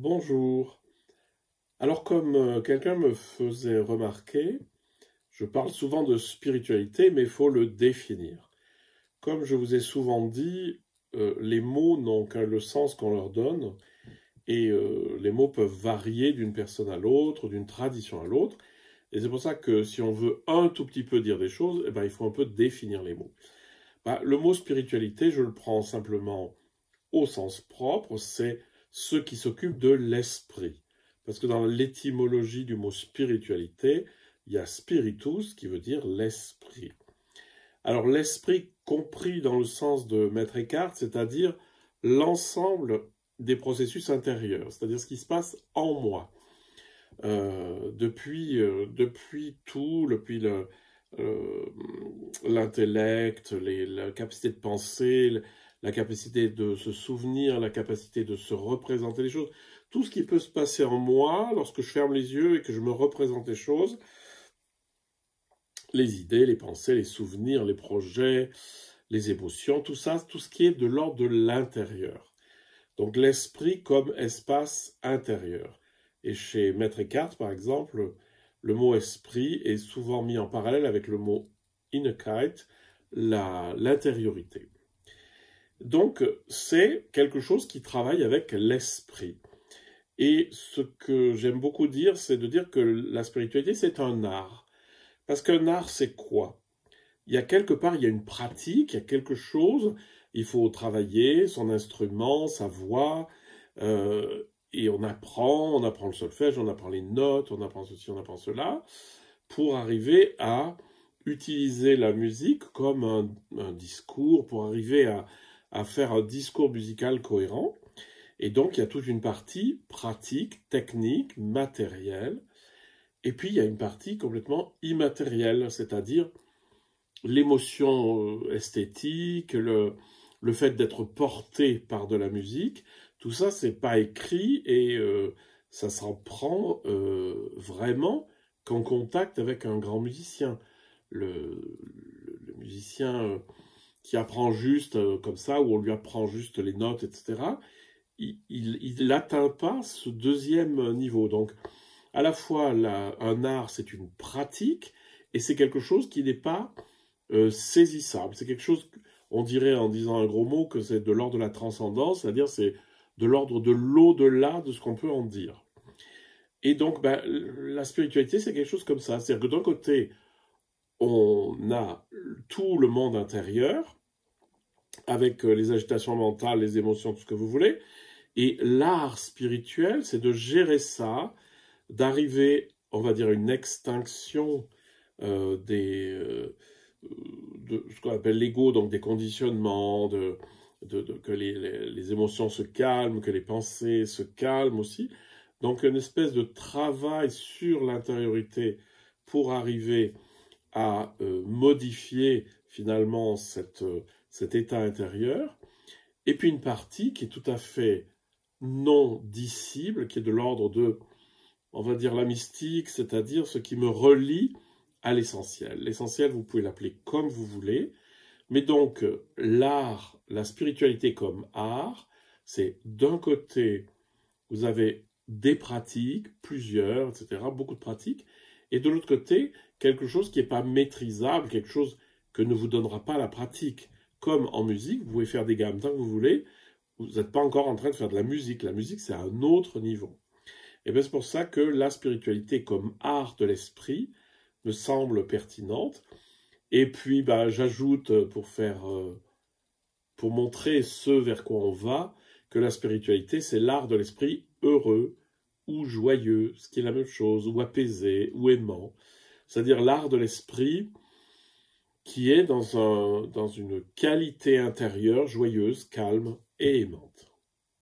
Bonjour. Alors comme quelqu'un me faisait remarquer, je parle souvent de spiritualité, mais il faut le définir. Comme je vous ai souvent dit, les mots n'ont qu'un le sens qu'on leur donne, et les mots peuvent varier d'une personne à l'autre, d'une tradition à l'autre, et c'est pour ça que si on veut un tout petit peu dire des choses, eh ben, il faut un peu définir les mots. Le mot spiritualité, je le prends simplement au sens propre, c'est ceux qui s'occupent de l'esprit. Parce que dans l'étymologie du mot spiritualité, il y a spiritus qui veut dire l'esprit. Alors l'esprit compris dans le sens de Maître Eckhart, c'est-à-dire l'ensemble des processus intérieurs, c'est-à-dire ce qui se passe en moi. Depuis tout, depuis l'intellect, la capacité de penser, la capacité de se souvenir, la capacité de se représenter les choses, tout ce qui peut se passer en moi lorsque je ferme les yeux et que je me représente les choses, les idées, les pensées, les souvenirs, les projets, les émotions, tout ça, tout ce qui est de l'ordre de l'intérieur. Donc l'esprit comme espace intérieur. Et chez Maître Eckhart, par exemple, le mot esprit est souvent mis en parallèle avec le mot Innenkeit, l'intériorité. Donc c'est quelque chose qui travaille avec l'esprit. Et ce que j'aime beaucoup dire, c'est de dire que la spiritualité, c'est un art. Parce qu'un art, c'est quoi? Il y a quelque part, il y a une pratique, il y a quelque chose, il faut travailler son instrument, sa voix, et on apprend le solfège, on apprend les notes, on apprend ceci, on apprend cela, pour arriver à utiliser la musique comme un discours, pour arriver à faire un discours musical cohérent. Et donc, il y a toute une partie pratique, technique, matérielle, et puis il y a une partie complètement immatérielle, c'est-à-dire l'émotion esthétique, le fait d'être porté par de la musique, tout ça, c'est pas écrit et ça s'en prend vraiment qu'en contact avec un grand musicien. Le musicien qui apprend juste comme ça, ou on lui apprend juste les notes, etc., il n'atteint pas ce deuxième niveau. Donc, à la fois, un art, c'est une pratique, et c'est quelque chose qui n'est pas saisissable. C'est quelque chose, on dirait en disant un gros mot, que c'est de l'ordre de la transcendance, c'est-à-dire c'est de l'ordre de l'au-delà de ce qu'on peut en dire. Et donc, la spiritualité, c'est quelque chose comme ça. C'est-à-dire que d'un côté, on a tout le monde intérieur, avec les agitations mentales, les émotions, tout ce que vous voulez, et l'art spirituel, c'est de gérer ça, d'arriver, on va dire, à une extinction de ce qu'on appelle l'ego, donc des conditionnements, que les émotions se calment, que les pensées se calment aussi. Donc une espèce de travail sur l'intériorité pour arriver à modifier finalement cet état intérieur. Et puis une partie qui est tout à fait non dissible, qui est de l'ordre de, on va dire, la mystique, c'est-à-dire ce qui me relie à l'essentiel. L'essentiel, vous pouvez l'appeler comme vous voulez, mais donc l'art, la spiritualité comme art, c'est d'un côté, vous avez des pratiques, plusieurs, etc., beaucoup de pratiques, et de l'autre côté, quelque chose qui n'est pas maîtrisable, quelque chose que ne vous donnera pas la pratique. Comme en musique, vous pouvez faire des gammes tant que vous voulez, vous n'êtes pas encore en train de faire de la musique. La musique, c'est à un autre niveau. Et bien c'est pour ça que la spiritualité comme art de l'esprit me semble pertinente. Et puis j'ajoute pour montrer ce vers quoi on va, que la spiritualité c'est l'art de l'esprit heureux ou joyeux, ce qui est la même chose, ou apaisé, ou aimant. C'est-à-dire l'art de l'esprit qui est dans une qualité intérieure joyeuse, calme et aimante.